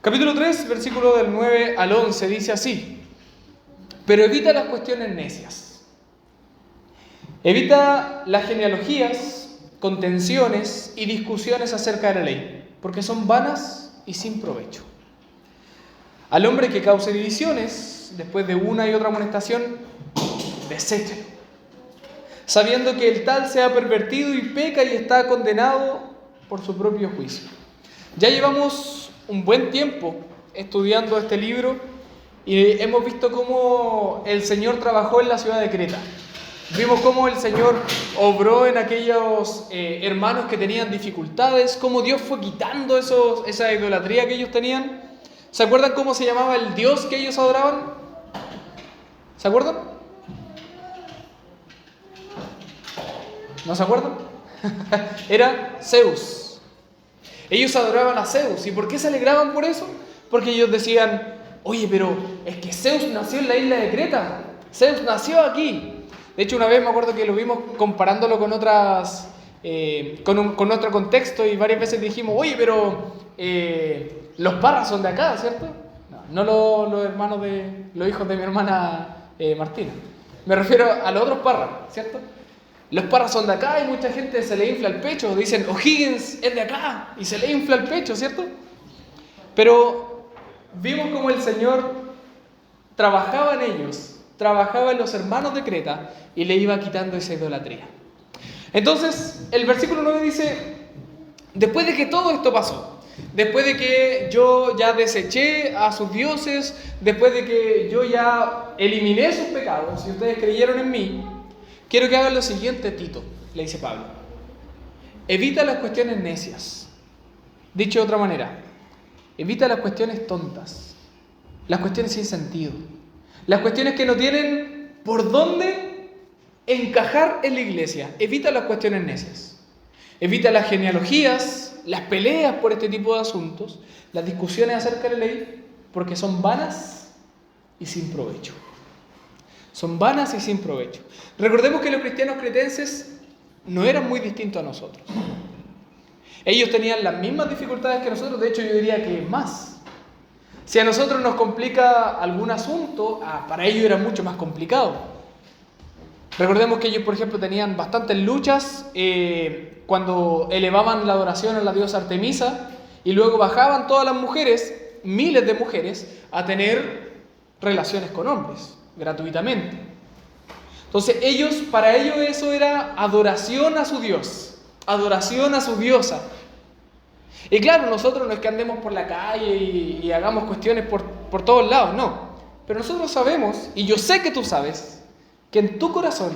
Capítulo 3, versículo del 9 al 11, dice así: pero evita las cuestiones necias. Evita las genealogías, contenciones y discusiones acerca de la ley, porque son vanas y sin provecho. Al hombre que cause divisiones, después de una y otra amonestación, deséchalo, sabiendo que el tal se ha pervertido y peca y está condenado por su propio juicio. Ya llevamos un buen tiempo estudiando este libro y hemos visto cómo el Señor trabajó en la ciudad de Creta. Vimos cómo el Señor obró en aquellos hermanos que tenían dificultades, cómo Dios fue quitando esa idolatría que ellos tenían. ¿Se acuerdan cómo se llamaba el Dios que ellos adoraban? ¿Se acuerdan? ¿No se acuerdan? Era Zeus. Ellos adoraban a Zeus. ¿Y por qué se alegraban por eso? Porque ellos decían: oye, pero es que Zeus nació en la isla de Creta. Zeus nació aquí. De hecho, una vez me acuerdo que lo vimos comparándolo con otras, con otro contexto, y varias veces dijimos: oye, pero los Parras son de acá, ¿cierto? No los hermanos los hijos de mi hermana Martina. Me refiero a los otros Parras, ¿cierto? Los Parras son de acá y mucha gente se le infla el pecho. Dicen: O'Higgins es de acá, y se le infla el pecho, ¿cierto? Pero vimos cómo el Señor trabajaba en ellos, trabajaba en los hermanos de Creta y le iba quitando esa idolatría. Entonces, el versículo 9 dice: después de que todo esto pasó, después de que yo ya deseché a sus dioses, después de que yo ya eliminé sus pecados y ustedes creyeron en mí, quiero que hagan lo siguiente, Tito, le dice Pablo: evita las cuestiones necias. Dicho de otra manera, evita las cuestiones tontas, las cuestiones sin sentido, las cuestiones que no tienen por dónde encajar en la iglesia. Evita las cuestiones necias. Evita las genealogías, las peleas por este tipo de asuntos, las discusiones acerca de la ley, porque son vanas y sin provecho. Son vanas y sin provecho. Recordemos que los cristianos cretenses no eran muy distintos a nosotros. Ellos tenían las mismas dificultades que nosotros, de hecho yo diría que más. Si a nosotros nos complica algún asunto, para ellos era mucho más complicado. Recordemos que ellos, por ejemplo, tenían bastantes luchas cuando elevaban la adoración a la diosa Artemisa, y luego bajaban todas las mujeres, miles de mujeres, a tener relaciones con hombres, gratuitamente. Entonces para ellos eso era adoración a su Dios, adoración a su diosa. Y claro, nosotros no es que andemos por la calle y hagamos cuestiones por todos lados, no. Pero nosotros sabemos, y yo sé que tú sabes, que en tu corazón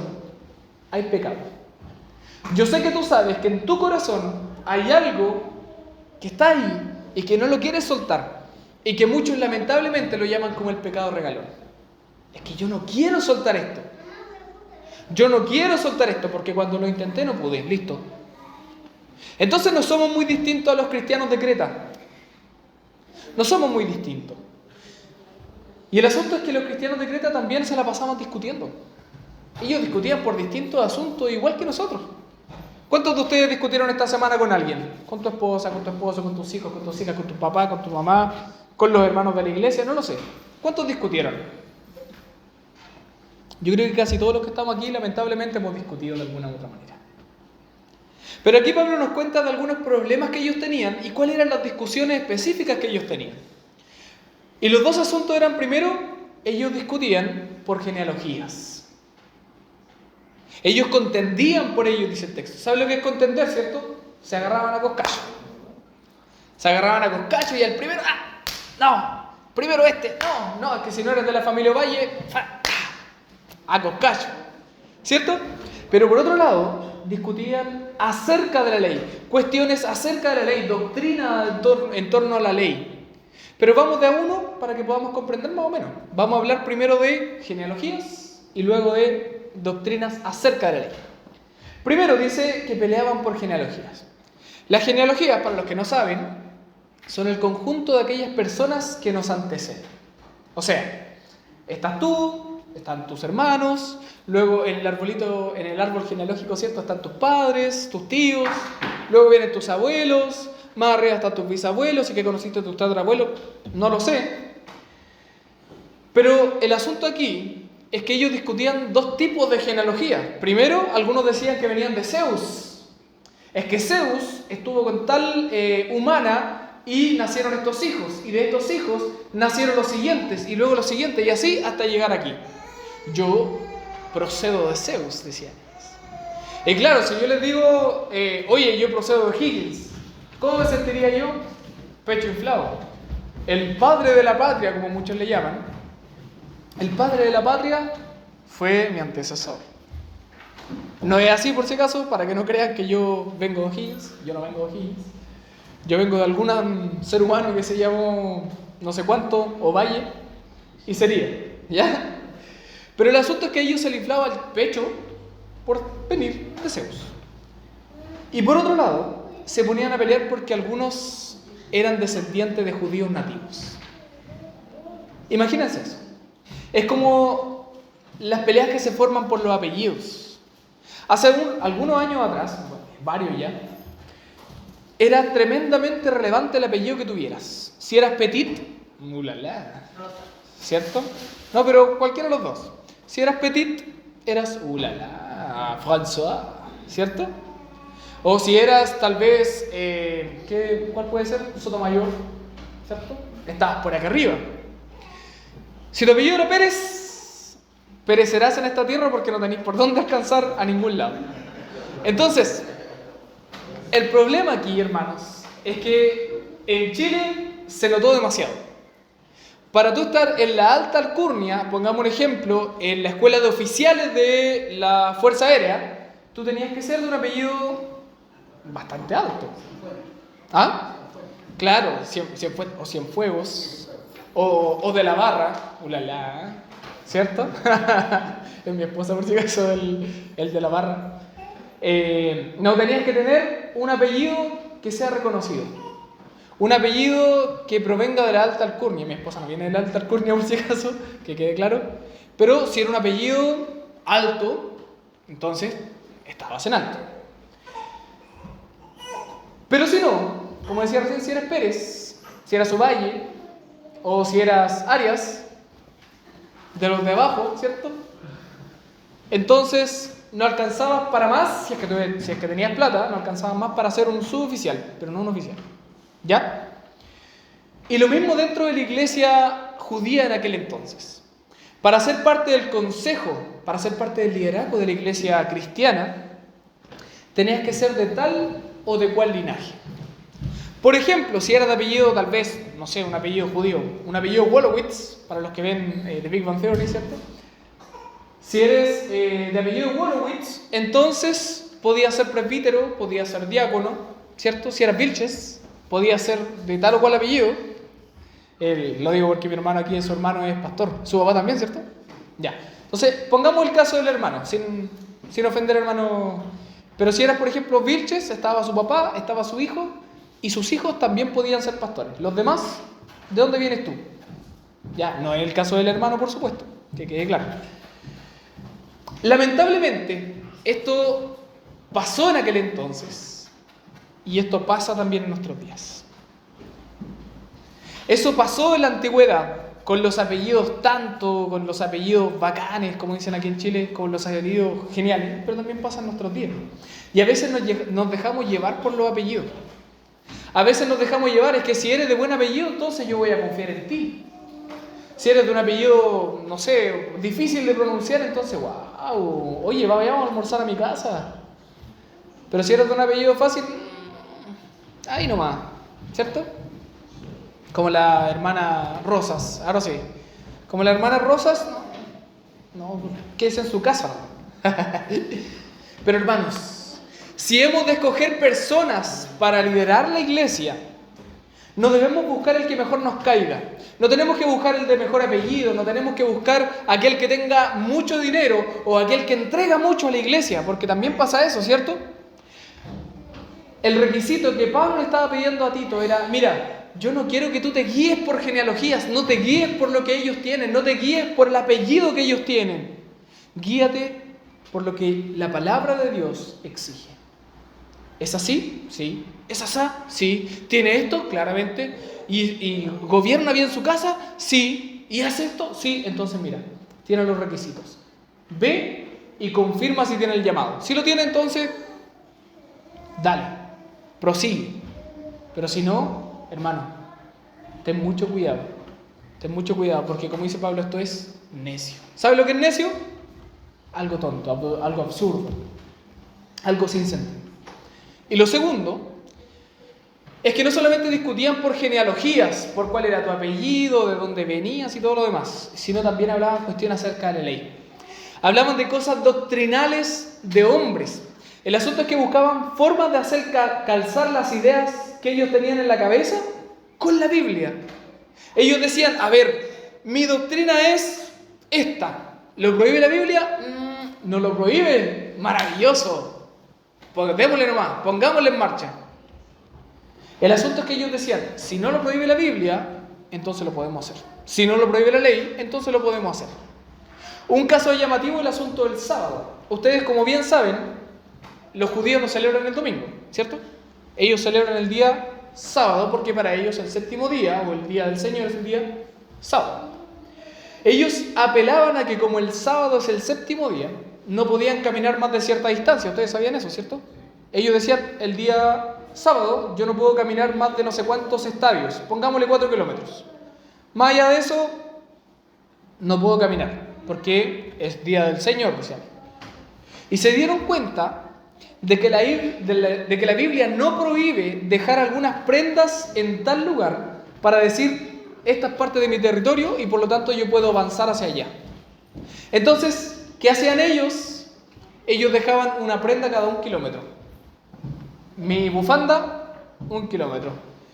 hay pecado. Yo sé que tú sabes que en tu corazón hay algo que está ahí y que no lo quieres soltar, y que muchos lamentablemente lo llaman como el pecado regalón. Es que yo no quiero soltar esto. Yo no quiero soltar esto porque cuando lo intenté no pude. Listo. Entonces no somos muy distintos a los cristianos de Creta. No somos muy distintos. Y el asunto es que los cristianos de Creta también se la pasaban discutiendo. Ellos discutían por distintos asuntos igual que nosotros. ¿Cuántos de ustedes discutieron esta semana con alguien? Con tu esposa, con tu esposo, con tus hijos, con tus hijas, con tu papá, con tu mamá, con los hermanos de la iglesia, no lo sé. ¿Cuántos discutieron? Yo creo que casi todos los que estamos aquí lamentablemente hemos discutido de alguna u otra manera. Pero aquí Pablo nos cuenta de algunos problemas que ellos tenían y cuáles eran las discusiones específicas que ellos tenían. Y los dos asuntos eran: primero, ellos discutían por genealogías. Ellos contendían por ellos, dice el texto. ¿Sabe lo que es contender, cierto? Se agarraban a coscacho. Se agarraban a coscacho y al primero: no, primero este, no, es que si no eres de la familia Valle, a coscacho, ¿cierto? Pero por otro lado, discutían acerca de la ley, cuestiones acerca de la ley, doctrina en torno a la ley. Pero vamos de a uno para que podamos comprender más o menos. Vamos a hablar primero de genealogías y luego de doctrinas acerca de la ley. Primero dice que peleaban por genealogías. Las genealogías, para los que no saben, son el conjunto de aquellas personas que nos anteceden. O sea, estás tú, están tus hermanos, luego en el árbol genealógico, ¿cierto? Están tus padres, tus tíos, luego vienen tus abuelos, más arriba están tus bisabuelos y que conociste a tus tatarabuelos, no lo sé. Pero el asunto aquí es que ellos discutían dos tipos de genealogía. Primero, algunos decían que venían de Zeus. Es que Zeus estuvo con tal humana y nacieron estos hijos. Y de estos hijos nacieron los siguientes y luego los siguientes y así hasta llegar aquí. Yo procedo de Zeus, decían. Y claro, si yo les digo, oye, yo procedo de Higgins, ¿cómo me sentiría yo? Pecho inflado. El padre de la patria, como muchos le llaman, el padre de la patria fue mi antecesor. No es así por si acaso, para que no crean que yo vengo de Higgins. Yo no vengo de Higgins. Yo vengo de algún ser humano que se llamó no sé cuánto, o Valle, y sería, ¿ya? Pero el asunto es que a ellos se le inflaba el pecho por venir de Zeus. Y por otro lado, se ponían a pelear porque algunos eran descendientes de judíos nativos. Imagínense eso. Es como las peleas que se forman por los apellidos. Hace algunos años atrás, varios ya, era tremendamente relevante el apellido que tuvieras. Si eras Petit, ulala, ¿cierto? No, pero cualquiera de los dos. Si eras Petit, eras ulala, François, ¿cierto? O si eras tal vez, ¿cuál puede ser? Sotomayor, ¿cierto? Estabas por acá arriba. Si tu apellido era Pérez, perecerás en esta tierra porque no tenéis por dónde alcanzar a ningún lado. Entonces, el problema aquí, hermanos, es que en Chile se notó demasiado. Para tú estar en la alta alcurnia, pongamos un ejemplo, en la escuela de oficiales de la Fuerza Aérea, tú tenías que ser de un apellido bastante alto. ¿Ah? Claro, Cienfuegos, o de la Barra, ulala, ¿cierto? Es mi esposa, por si acaso, el de la Barra. No, tenías que tener un apellido que sea reconocido. Un apellido que provenga de la alta alcurnia. Mi esposa no viene de la alta alcurnia, por si acaso, que quede claro. Pero si era un apellido alto, entonces estabas en alto. Pero si no, como decía recién, si eras Pérez, si eras Ovalle, o si eras Arias, de los de abajo, ¿cierto? Entonces no alcanzabas para más, si es que tenías plata, no alcanzabas más para ser un suboficial, pero no un oficial. ¿Ya? Y lo mismo dentro de la iglesia judía en aquel entonces. Para ser parte del consejo, para ser parte del liderazgo de la iglesia cristiana, tenías que ser de tal o de cual linaje. Por ejemplo, si eras de apellido, tal vez, no sé, un apellido judío, un apellido Wolowitz, para los que ven The Big Bang Theory, ¿cierto? Si eres de apellido Wolowitz, entonces podías ser presbítero, podías ser diácono, ¿cierto? Si eras Vilches, podías ser de tal o cual apellido. Lo digo porque mi hermano aquí, su hermano es pastor, su papá también, ¿cierto? Ya. Entonces, pongamos el caso del hermano, sin ofender al hermano. Pero si eras, por ejemplo, Vilches, estaba su papá, estaba su hijo, y sus hijos también podían ser pastores. Los demás, ¿de dónde vienes tú? Ya, no es el caso del hermano, por supuesto, que quede claro. Lamentablemente, esto pasó en aquel entonces, y esto pasa también en nuestros días. Eso pasó en la antigüedad, con los apellidos tanto, con los apellidos bacanes, como dicen aquí en Chile, con los apellidos geniales, pero también pasa en nuestros días. Y a veces nos dejamos llevar por los apellidos. A veces nos dejamos llevar, es que si eres de buen apellido, entonces yo voy a confiar en ti. Si eres de un apellido, no sé, difícil de pronunciar, entonces, wow, oye, vayamos a almorzar a mi casa. Pero si eres de un apellido fácil, ahí nomás, ¿cierto? Como la hermana Rosas, ahora sí. Como la hermana Rosas, no, que es en su casa. Pero hermanos, si hemos de escoger personas para liderar la iglesia, no debemos buscar el que mejor nos caiga. No tenemos que buscar el de mejor apellido, no tenemos que buscar aquel que tenga mucho dinero o aquel que entrega mucho a la iglesia, porque también pasa eso, ¿cierto? El requisito que Pablo le estaba pidiendo a Tito era, mira, yo no quiero que tú te guíes por genealogías, no te guíes por lo que ellos tienen, no te guíes por el apellido que ellos tienen. Guíate por lo que la palabra de Dios exige. ¿Es así? Sí. ¿Es asá? Sí. ¿Tiene esto? Claramente. ¿Y gobierna bien su casa? Sí. ¿Y hace esto? Sí. Entonces mira, tiene los requisitos. Ve y confirma si tiene el llamado. Si lo tiene, entonces, dale, prosigue. Pero si no, hermano, ten mucho cuidado. Ten mucho cuidado, porque como dice Pablo, esto es necio. ¿Sabe lo que es necio? Algo tonto, algo absurdo, algo sin sentido. Y lo segundo es que no solamente discutían por genealogías, por cuál era tu apellido, de dónde venías y todo lo demás, sino también hablaban cuestiones acerca de la ley. Hablaban de cosas doctrinales de hombres. El asunto es que buscaban formas de hacer calzar las ideas que ellos tenían en la cabeza con la Biblia. Ellos decían, a ver, mi doctrina es esta. ¿Lo prohíbe la Biblia? No lo prohíbe. Maravilloso. Pues démosle nomás, pongámosle en marcha. El asunto es que ellos decían, si no lo prohíbe la Biblia, entonces lo podemos hacer. Si no lo prohíbe la ley, entonces lo podemos hacer. Un caso llamativo es el asunto del sábado. Ustedes, como bien saben, los judíos no celebran el domingo, ¿cierto? Ellos celebran el día sábado porque para ellos el séptimo día o el día del Señor es el día sábado. Ellos apelaban a que como el sábado es el séptimo día, no podían caminar más de cierta distancia. Ustedes sabían eso, ¿cierto? Ellos decían, el día sábado yo no puedo caminar más de no sé cuántos estadios, pongámosle 4 kilómetros. Más allá de eso, no puedo caminar, porque es día del Señor, decían. Y se dieron cuenta de que la Biblia no prohíbe dejar algunas prendas en tal lugar para decir, esta es parte de mi territorio y por lo tanto yo puedo avanzar hacia allá. Entonces, ¿qué hacían ellos? Ellos dejaban una prenda cada 1 kilómetro. Mi bufanda, 1 kilómetro.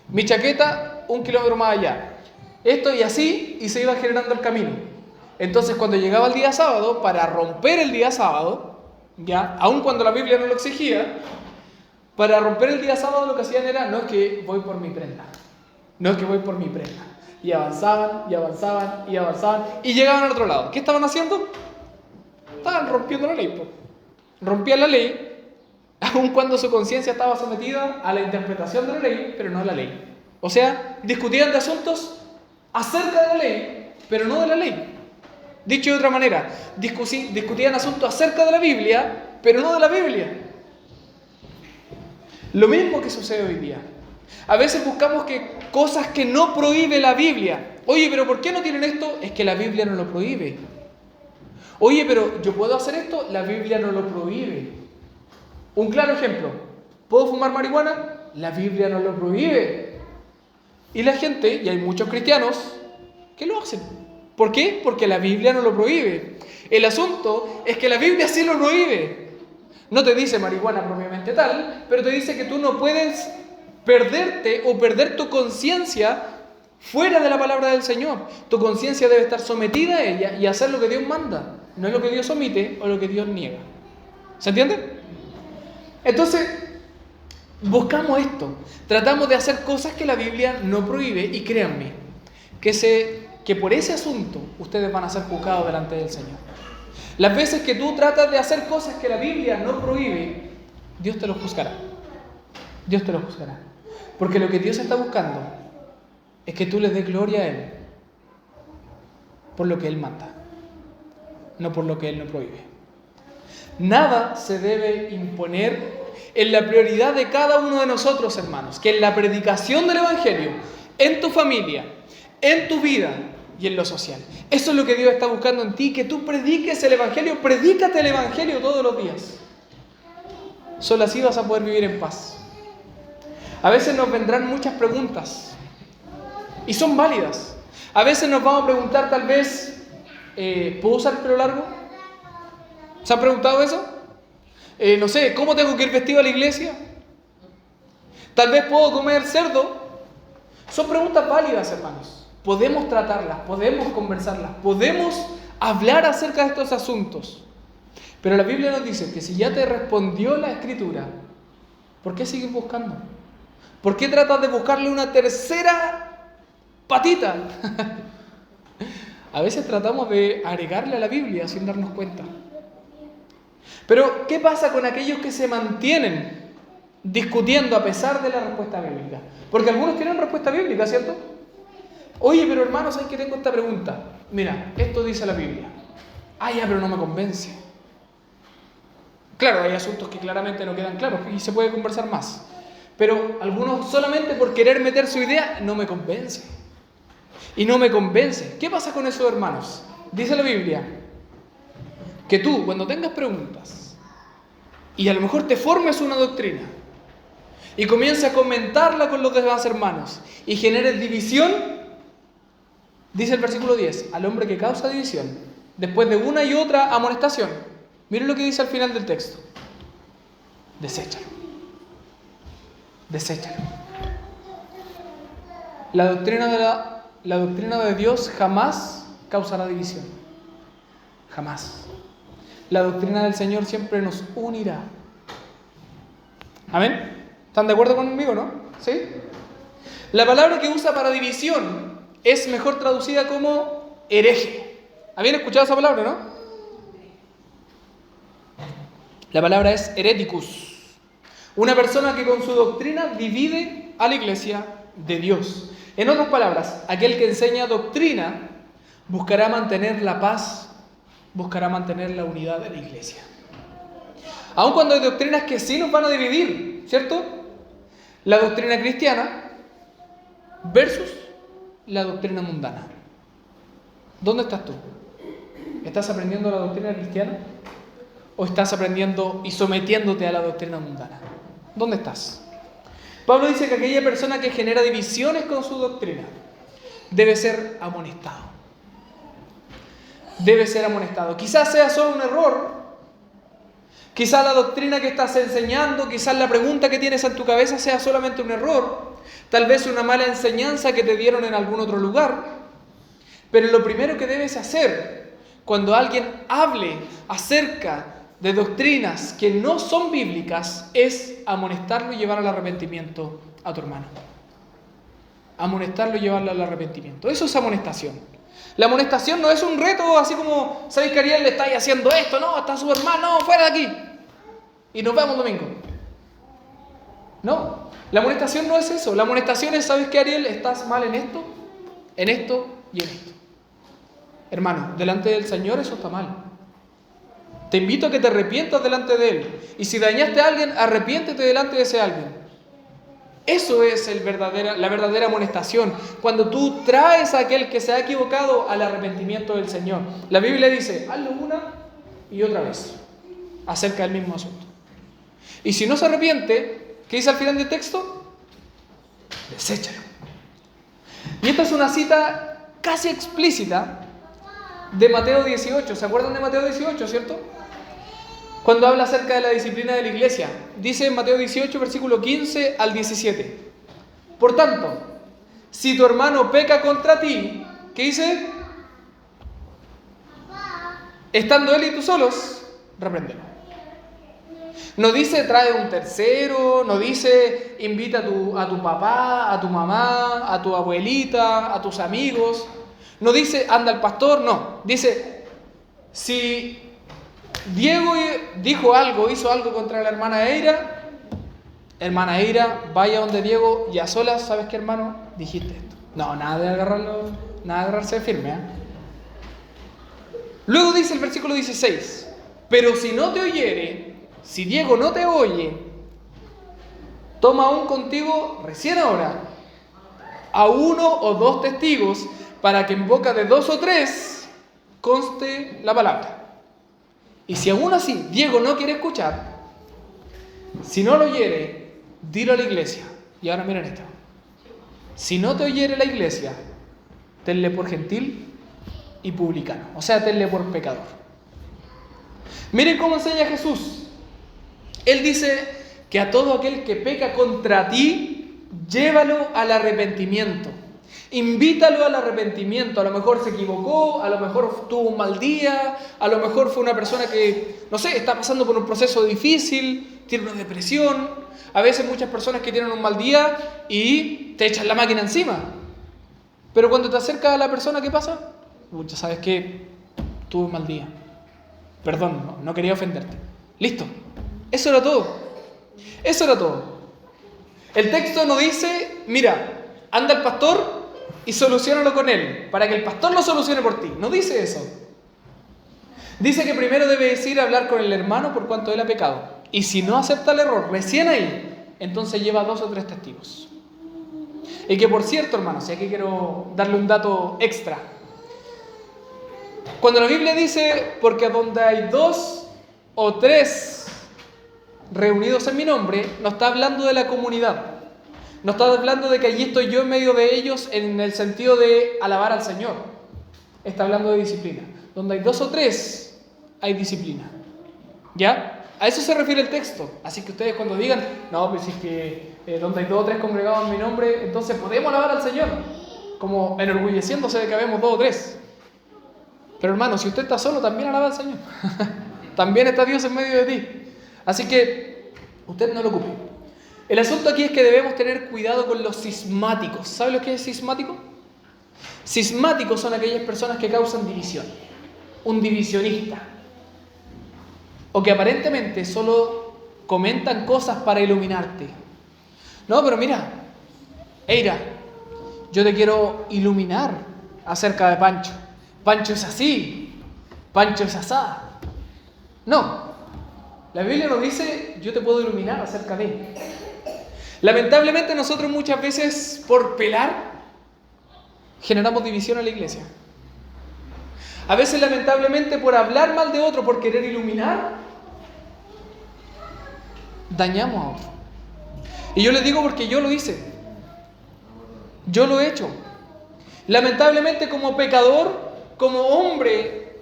Mi chaqueta, 1 kilómetro más allá. Esto y así, y se iba generando el camino. Entonces, cuando llegaba el día sábado, para romper el día sábado, ya, aun cuando la Biblia no lo exigía, para romper el día sábado lo que hacían era, no es que voy por mi prenda, no es que voy por mi prenda. Y avanzaban, y avanzaban, y avanzaban, y llegaban al otro lado. ¿Qué estaban haciendo? Estaban rompiendo la ley, pues. Rompían la ley, aun cuando su conciencia estaba sometida a la interpretación de la ley, pero no de la ley. O sea, discutían de asuntos acerca de la ley, pero no de la ley. Dicho de otra manera, discutían asuntos acerca de la Biblia, pero no de la Biblia. Lo mismo que sucede hoy día. A veces buscamos cosas que no prohíbe la Biblia. Oye, pero ¿por qué no tienen esto? Es que la Biblia no lo prohíbe. Oye, pero ¿yo puedo hacer esto? La Biblia no lo prohíbe. Un claro ejemplo. ¿Puedo fumar marihuana? La Biblia no lo prohíbe. Y la gente, y hay muchos cristianos, que lo hacen. ¿Por qué? Porque la Biblia no lo prohíbe. El asunto es que la Biblia sí lo prohíbe. No te dice marihuana propiamente tal, pero te dice que tú no puedes perderte o perder tu conciencia fuera de la palabra del Señor. Tu conciencia debe estar sometida a ella y hacer lo que Dios manda, no es lo que Dios omite o lo que Dios niega. ¿Se entiende? Entonces, buscamos esto. Tratamos de hacer cosas que la Biblia no prohíbe y créanme, que por ese asunto ustedes van a ser juzgados delante del Señor. Las veces que tú tratas de hacer cosas que la Biblia no prohíbe, Dios te lo juzgará. Dios te lo juzgará. Porque lo que Dios está buscando es que tú le des gloria a Él por lo que Él manda, no por lo que Él no prohíbe. Nada se debe imponer en la prioridad de cada uno de nosotros, hermanos, que en la predicación del Evangelio, en tu familia, en tu vida y en lo social. Eso es lo que Dios está buscando en ti, que tú prediques el Evangelio, predícate el Evangelio todos los días. Solo así vas a poder vivir en paz. A veces nos vendrán muchas preguntas y son válidas. A veces nos vamos a preguntar tal vez, ¿puedo usar el pelo largo? ¿Se han preguntado eso? No sé, ¿cómo tengo que ir vestido a la iglesia? Tal vez puedo comer cerdo. Son preguntas válidas, hermanos. Podemos tratarlas, podemos conversarlas, podemos hablar acerca de estos asuntos. Pero la Biblia nos dice que si ya te respondió la Escritura, ¿por qué sigues buscando? ¿Por qué tratas de buscarle una tercera patita? A veces tratamos de agregarle a la Biblia sin darnos cuenta. Pero, ¿qué pasa con aquellos que se mantienen discutiendo a pesar de la respuesta bíblica. Porque algunos tienen respuesta bíblica, ¿cierto? Oye, pero hermano, ¿sabes que tengo esta pregunta? Mira, esto dice la Biblia. Ah, ya, pero no me convence. Claro, hay asuntos que claramente no quedan claros y se puede conversar más. Pero algunos solamente por querer meter su idea no me convence. Y no me convence. ¿Qué pasa con esos hermanos? Dice la Biblia que tú, cuando tengas preguntas y a lo mejor te formes una doctrina y comiences a comentarla con los demás hermanos y generes división, dice el versículo 10, al hombre que causa división, después de una y otra amonestación, miren lo que dice al final del texto: deséchalo. Deséchalo. La doctrina de Dios jamás causará división. Jamás. La doctrina del Señor siempre nos unirá. ¿Amén? ¿Están de acuerdo conmigo, no? ¿Sí? La palabra que usa para división es mejor traducida como hereje. ¿Habían escuchado esa palabra, no? La palabra es hereticus. Una persona que con su doctrina divide a la iglesia de Dios. En otras palabras, aquel que enseña doctrina buscará mantener la paz, buscará mantener la unidad de la iglesia. Aun cuando hay doctrinas que sí nos van a dividir, ¿cierto? La doctrina cristiana versus la doctrina mundana. ¿Dónde estás tú? ¿Estás aprendiendo la doctrina cristiana? ¿O estás aprendiendo y sometiéndote a la doctrina mundana? ¿Dónde estás? Pablo dice que aquella persona que genera divisiones con su doctrina debe ser amonestado. Debe ser amonestado. Quizás sea solo un error. Quizás la doctrina que estás enseñando, quizás la pregunta que tienes en tu cabeza sea solamente un error. Tal vez una mala enseñanza que te dieron en algún otro lugar. Pero lo primero que debes hacer cuando alguien hable acerca de doctrinas que no son bíblicas es amonestarlo y llevar al arrepentimiento a tu hermano. Amonestarlo y llevarlo al arrepentimiento. Eso es amonestación. La amonestación no es un reto así como, ¿sabéis que Ariel le estáis haciendo esto? No, está su hermano, fuera de aquí. Y nos vemos domingo. No, la amonestación no es eso. La amonestación es, ¿sabes qué, Ariel? Estás mal en esto y en esto. Hermano, delante del Señor eso está mal. Te invito a que te arrepientas delante de Él. Y si dañaste a alguien, arrepiéntete delante de ese alguien. Eso es la verdadera amonestación. Cuando tú traes a aquel que se ha equivocado al arrepentimiento del Señor. La Biblia dice, hazlo una y otra vez acerca del mismo asunto. Y si no se arrepiente, ¿qué dice al final del texto? Deséchalo. Y esta es una cita casi explícita de Mateo 18. ¿Se acuerdan de Mateo 18, cierto? Cuando habla acerca de la disciplina de la iglesia. Dice en Mateo 18, versículo 15 al 17. Por tanto, si tu hermano peca contra ti, ¿qué dice? Estando él y tú solos, repréndelo. No dice trae un tercero, no dice invita a tu papá, a tu mamá, a tu abuelita, a tus amigos. No dice anda al pastor, no. Dice, si Diego hizo algo contra la hermana Eira, vaya donde Diego y a solas, ¿sabes qué, hermano? Dijiste esto. No, nada de agarrarse firme, ¿eh? Luego dice el versículo 16, pero si no te oyere, si Diego no te oye, toma aún contigo recién ahora a 1 o 2 testigos, para que en boca de 2 o 3 conste la palabra. Y si aún así Diego no quiere escuchar, si no lo oyere, dilo a la iglesia. Y ahora miren esto. Si no te oyere la iglesia, tenle por gentil y publicano. O sea, tenle por pecador. Miren cómo enseña Jesús. Él dice que a todo aquel que peca contra ti, llévalo al arrepentimiento. Invítalo al arrepentimiento. A lo mejor se equivocó, a lo mejor tuvo un mal día, a lo mejor fue una persona que, no sé, está pasando por un proceso difícil, tiene una depresión. A veces muchas personas que tienen un mal día y te echan la máquina encima. Pero cuando te acercas a la persona, ¿qué pasa? Ya sabes que tuve un mal día. Perdón, no quería ofenderte. Listo. Eso era todo. Eso era todo. El texto no dice, mira, anda el pastor y soluciónalo con él, para que el pastor lo solucione por ti. No dice eso. Dice que primero debes ir a hablar con el hermano por cuanto él ha pecado. Y si no acepta el error, recién ahí, entonces lleva 2 o 3 testigos. Y que por cierto, hermanos, y aquí quiero darle un dato extra. Cuando la Biblia dice, porque donde hay 2 o 3 reunidos en mi nombre, no está hablando de la comunidad. No está hablando de que allí estoy yo en medio de ellos en el sentido de alabar al Señor. Está hablando de disciplina. Donde hay 2 o 3, hay disciplina. ¿Ya? A eso se refiere el texto. Así que ustedes cuando digan, no, pues si es que donde hay 2 o 3 congregados en mi nombre, entonces podemos alabar al Señor. Como enorgulleciéndose de que habemos 2 o 3. Pero hermano, si usted está solo, también alaba al Señor. También está Dios en medio de ti. Así que usted no lo ocupe. El asunto aquí es que debemos tener cuidado con los cismáticos. ¿Sabe lo que es cismático? Cismáticos son aquellas personas que causan división. Un divisionista. O que aparentemente solo comentan cosas para iluminarte. No, pero mira, Eira, yo te quiero iluminar acerca de Pancho. Pancho es así, Pancho es asá. No, la Biblia nos dice, yo te puedo iluminar acerca de él. Lamentablemente nosotros muchas veces, por pelar, generamos división en la iglesia. A veces lamentablemente por hablar mal de otro, por querer iluminar, dañamos a otro. Y yo les digo porque yo lo hice. Yo lo he hecho. Lamentablemente como pecador, como hombre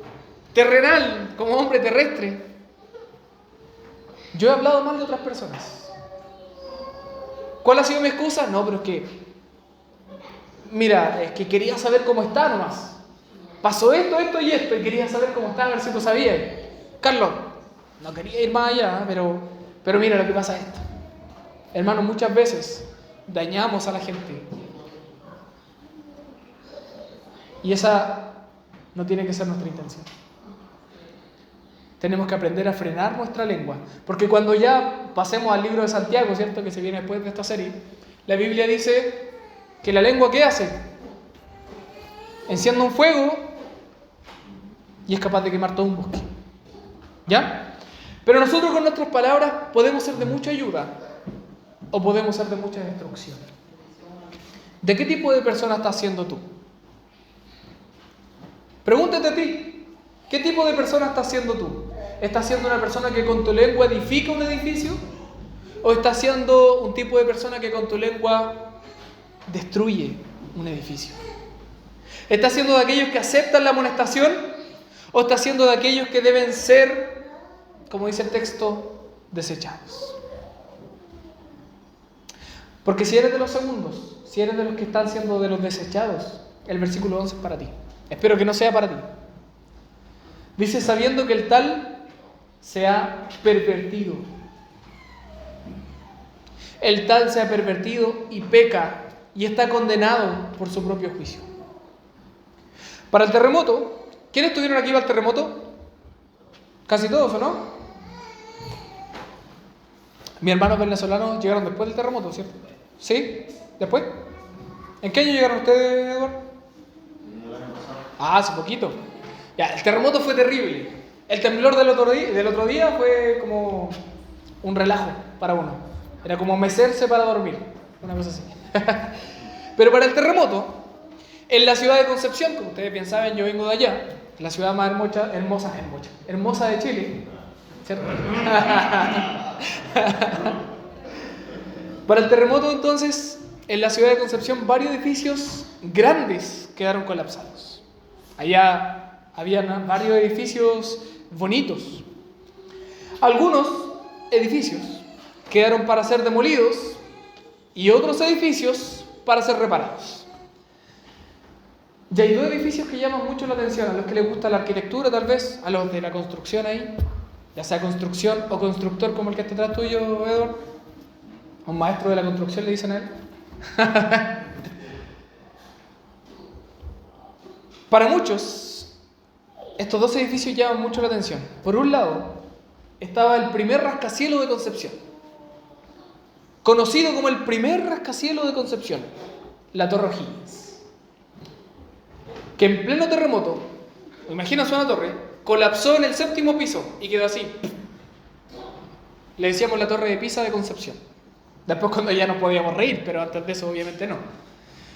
terrenal, como hombre terrestre, yo he hablado mal de otras personas. ¿Cuál ha sido mi excusa? No, pero es que, mira, es que quería saber cómo está nomás. Pasó esto, esto y esto, y quería saber cómo está, a ver si tú sabías. Carlos, no quería ir más allá, pero mira lo que pasa esto. Hermano, muchas veces dañamos a la gente. Y esa no tiene que ser nuestra intención. Tenemos que aprender a frenar nuestra lengua. Porque cuando ya pasemos al libro de Santiago, ¿cierto? Que se viene después de esta serie, la Biblia dice que la lengua, ¿qué hace? Enciende un fuego y es capaz de quemar todo un bosque. ¿Ya? Pero nosotros con nuestras palabras podemos ser de mucha ayuda o podemos ser de mucha destrucción. ¿De qué tipo de persona estás siendo tú? Pregúntate a ti, ¿qué tipo de persona estás siendo tú? ¿Estás siendo una persona que con tu lengua edifica un edificio? ¿O estás siendo un tipo de persona que con tu lengua destruye un edificio? ¿Estás siendo de aquellos que aceptan la amonestación? ¿O estás siendo de aquellos que deben ser, como dice el texto, desechados? Porque si eres de los segundos, si eres de los que están siendo de los desechados, el versículo 11 es para ti. Espero que no sea para ti. Dice, sabiendo que el tal se ha pervertido. El tal se ha pervertido y peca y está condenado por su propio juicio. Para el terremoto, ¿quiénes estuvieron aquí para el terremoto? Casi todos, ¿o no? Mis hermanos venezolanos llegaron después del terremoto, ¿cierto? ¿Sí? ¿Después? ¿En qué año llegaron ustedes, Eduardo? Hace poquito. Ya, el terremoto fue terrible. El temblor del otro día fue como un relajo para uno. Era como mecerse para dormir. Una cosa así. Pero para el terremoto, en la ciudad de Concepción, como ustedes bien saben, yo vengo de allá, la ciudad más hermosa de Chile, ¿cierto? Para el terremoto, entonces, en la ciudad de Concepción, varios edificios grandes quedaron colapsados. Allá había varios edificios bonitos. Algunos edificios quedaron para ser demolidos y otros edificios para ser reparados. Y hay 2 edificios que llaman mucho la atención a los que les gusta la arquitectura, tal vez, a los de la construcción ahí, ya sea construcción o constructor como el que está atrás tuyo, Edward. Un maestro de la construcción le dicen a él. Para muchos, estos 2 edificios llaman mucho la atención. Por un lado, estaba el primer rascacielos de Concepción. conocido como el primer rascacielos de Concepción, la Torre O'Higgins, que en pleno terremoto, imagínense una torre, colapsó en el 7º piso y quedó así. Le decíamos la Torre de Pisa de Concepción. Después cuando ya nos podíamos reír, pero antes de eso obviamente no.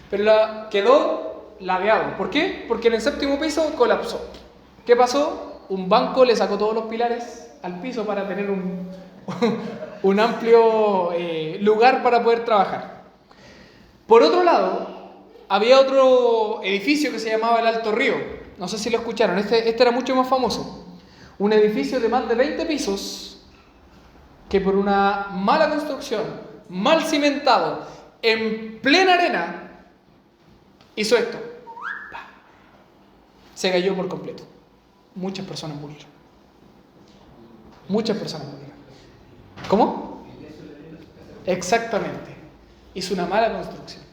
Pero quedó ladeado. ¿Por qué? Porque en el 7º piso colapsó. ¿Qué pasó? Un banco le sacó todos los pilares al piso para tener un amplio lugar para poder trabajar. Por otro lado, había otro edificio que se llamaba el Alto Río. No sé si lo escucharon. Este era mucho más famoso. Un edificio de más de 20 pisos que por una mala construcción, mal cimentado, en plena arena, hizo esto. Se cayó por completo. Muchas personas murieron. Muchas personas murieron. ¿Cómo? Exactamente. Hizo una mala construcción.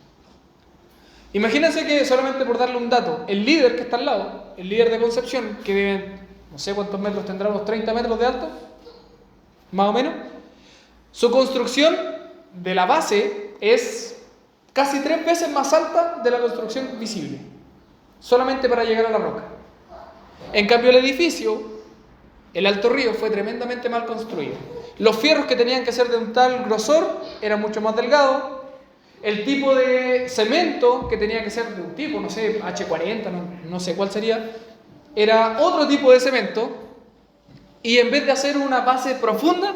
Imagínense que, solamente por darle un dato, el líder que está al lado, el líder de Concepción, que debe, no sé cuántos metros tendrá, unos 30 metros de alto, más o menos, su construcción de la base es casi 3 veces más alta de la construcción visible, solamente para llegar a la roca. En cambio, el edificio, el Alto Río, fue tremendamente mal construido. Los fierros que tenían que ser de un tal grosor eran mucho más delgados. El tipo de cemento que tenía que ser de un tipo, no sé, H40, no sé cuál sería, era otro tipo de cemento. Y en vez de hacer una base profunda,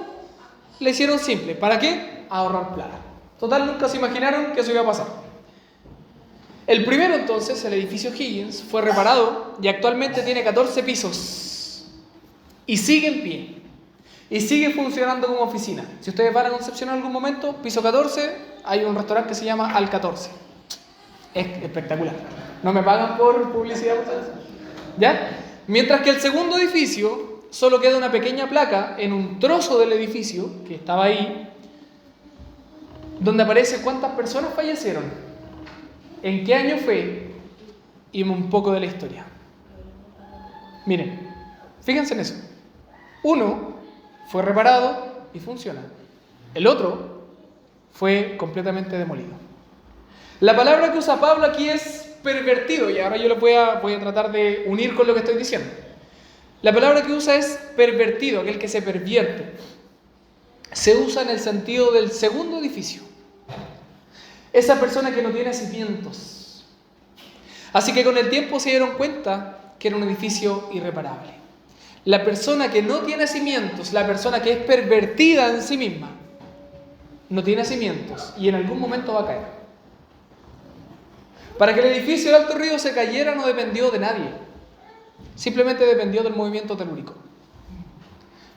le hicieron simple. ¿Para qué? Ahorrar plata. Total, nunca se imaginaron que eso iba a pasar. El primero, entonces, el edificio Higgins, fue reparado y actualmente tiene 14 pisos. Y sigue en pie. Y sigue funcionando como oficina. Si ustedes van a Concepción en algún momento, piso 14, hay un restaurante que se llama Al 14. Es espectacular. No me pagan por publicidad, ¿ya? Mientras que el segundo edificio, solo queda una pequeña placa en un trozo del edificio que estaba ahí, donde aparece cuántas personas fallecieron, en qué año fue y un poco de la historia. Miren, fíjense en eso. Uno fue reparado y funciona. El otro fue completamente demolido. La palabra que usa Pablo aquí es pervertido, y ahora yo lo voy a tratar de unir con lo que estoy diciendo. La palabra que usa es pervertido, aquel que se pervierte. Se usa en el sentido del segundo edificio. Esa persona que no tiene cimientos. Así que con el tiempo se dieron cuenta que era un edificio irreparable. La persona que no tiene cimientos, la persona que es pervertida en sí misma, no tiene cimientos y en algún momento va a caer. Para que el edificio del Alto Río se cayera no dependió de nadie. Simplemente dependió del movimiento telúrico.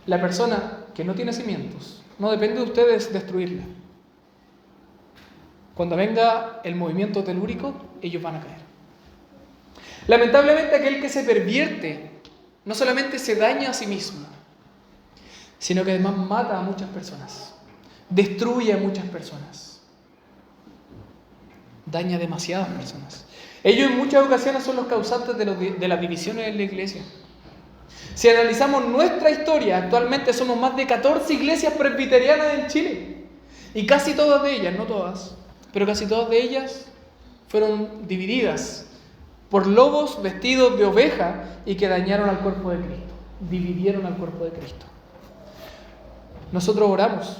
La persona que no tiene cimientos, no depende de ustedes destruirla. Cuando venga el movimiento telúrico, ellos van a caer. Lamentablemente, aquel que se pervierte no solamente se daña a sí mismo, sino que además mata a muchas personas, destruye a muchas personas, daña a demasiadas personas. Ellos en muchas ocasiones son los causantes de las divisiones en la iglesia. Si analizamos nuestra historia, actualmente somos más de 14 iglesias presbiterianas en Chile. Y casi todas de ellas, no todas, pero casi todas de ellas fueron divididas por lobos vestidos de oveja y que dañaron al cuerpo de Cristo. Dividieron al cuerpo de Cristo. Nosotros oramos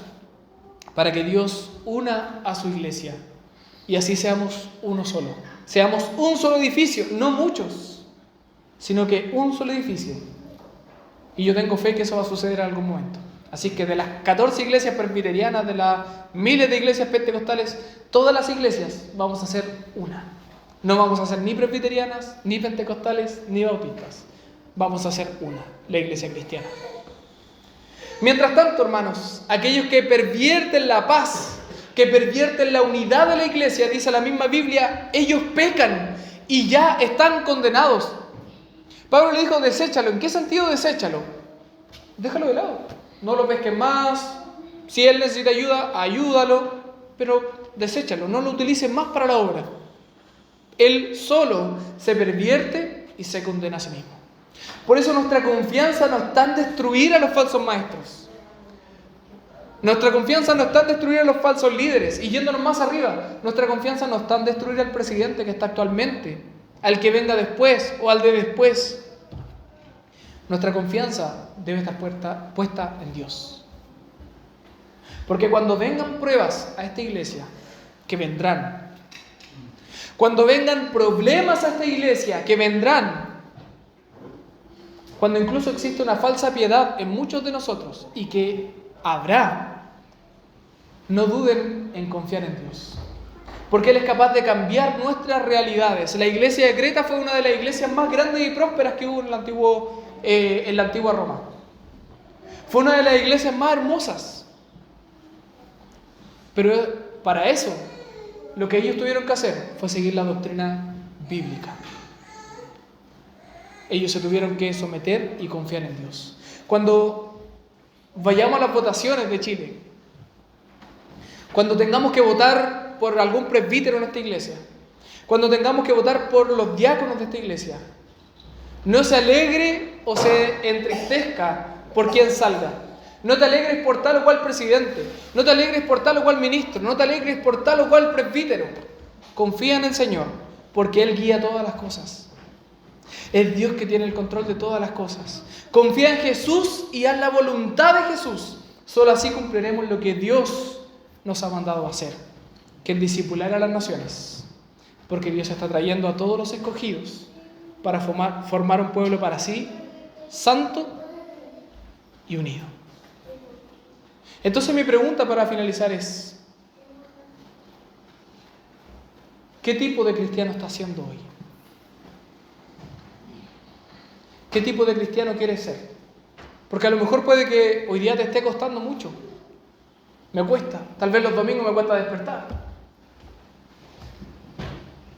para que Dios una a su iglesia y así seamos uno solo. Seamos un solo edificio, no muchos, sino que un solo edificio. Y yo tengo fe que eso va a suceder en algún momento. Así que de las 14 iglesias presbiterianas, de las miles de iglesias pentecostales, todas las iglesias vamos a ser una. No vamos a ser ni presbiterianas, ni pentecostales, ni bautistas. Vamos a ser una, la iglesia cristiana. Mientras tanto, hermanos, aquellos que pervierten la paz, que pervierten la unidad de la iglesia, dice la misma Biblia, ellos pecan y ya están condenados. Pablo le dijo, deséchalo. ¿En qué sentido deséchalo? Déjalo de lado. No lo pesques más. Si él necesita ayuda, ayúdalo. Pero deséchalo, no lo utilices más para la obra. Él solo se pervierte y se condena a sí mismo. Por eso nuestra confianza no está en destruir a los falsos maestros. Nuestra confianza no está en destruir a los falsos líderes. Y yéndonos más arriba, nuestra confianza no está en destruir al presidente que está actualmente, al que venga después o al de después. Nuestra confianza debe estar puesta en Dios. Porque cuando vengan pruebas a esta iglesia, que vendrán, cuando vengan problemas a esta iglesia, que vendrán, cuando incluso existe una falsa piedad en muchos de nosotros, y que habrá, no duden en confiar en Dios. Porque Él es capaz de cambiar nuestras realidades. La iglesia de Creta fue una de las iglesias más grandes y prósperas que hubo en la antigua Roma. Fue una de las iglesias más hermosas. Pero para eso, lo que ellos tuvieron que hacer fue seguir la doctrina bíblica. Ellos se tuvieron que someter y confiar en Dios. Cuando vayamos a las votaciones de Chile, cuando tengamos que votar por algún presbítero en esta iglesia, cuando tengamos que votar por los diáconos de esta iglesia, no se alegre o se entristezca por quien salga. No te alegres por tal o cual presidente, no te alegres por tal o cual ministro, no te alegres por tal o cual presbítero. Confía en el Señor, porque Él guía todas las cosas. Es Dios que tiene el control de todas las cosas. Confía en Jesús y haz la voluntad de Jesús. Solo así cumpliremos lo que Dios nos ha mandado a hacer, que es discipular a las naciones, porque Dios está trayendo a todos los escogidos para formar un pueblo para sí, santo y unido. Entonces mi pregunta para finalizar es: ¿qué tipo de cristiano está siendo hoy? ¿Qué tipo de cristiano quieres ser? Porque a lo mejor puede que hoy día te esté costando mucho. Me cuesta. Tal vez los domingos me cuesta despertar.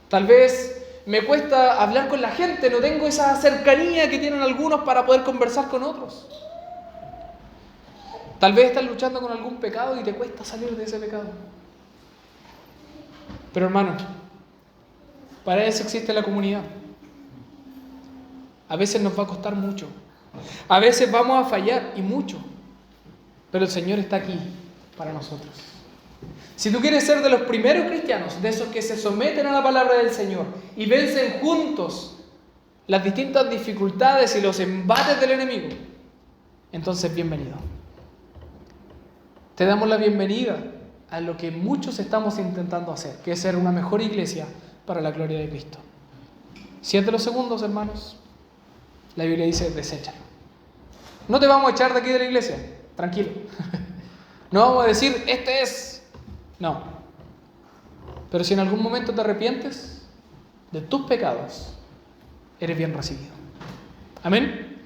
Tal vez me cuesta hablar con la gente. No tengo esa cercanía que tienen algunos para poder conversar con otros. Tal vez estás luchando con algún pecado y te cuesta salir de ese pecado. Pero hermano, para eso existe la comunidad. A veces nos va a costar mucho. A veces vamos a fallar y mucho. Pero el Señor está aquí para nosotros. Si tú quieres ser de los primeros cristianos, de esos que se someten a la palabra del Señor y vencen juntos las distintas dificultades y los embates del enemigo, entonces bienvenido. Te damos la bienvenida a lo que muchos estamos intentando hacer, que es ser una mejor iglesia para la gloria de Cristo. Si es de los segundos, hermanos, la Biblia dice: deséchalo. No te vamos a echar de aquí de la iglesia, tranquilo. No vamos a decir, este es. No. Pero si en algún momento te arrepientes de tus pecados, eres bien recibido. Amén.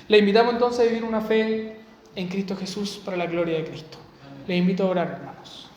Le invitamos entonces a vivir una fe en Cristo Jesús para la gloria de Cristo. Les invito a orar, hermanos.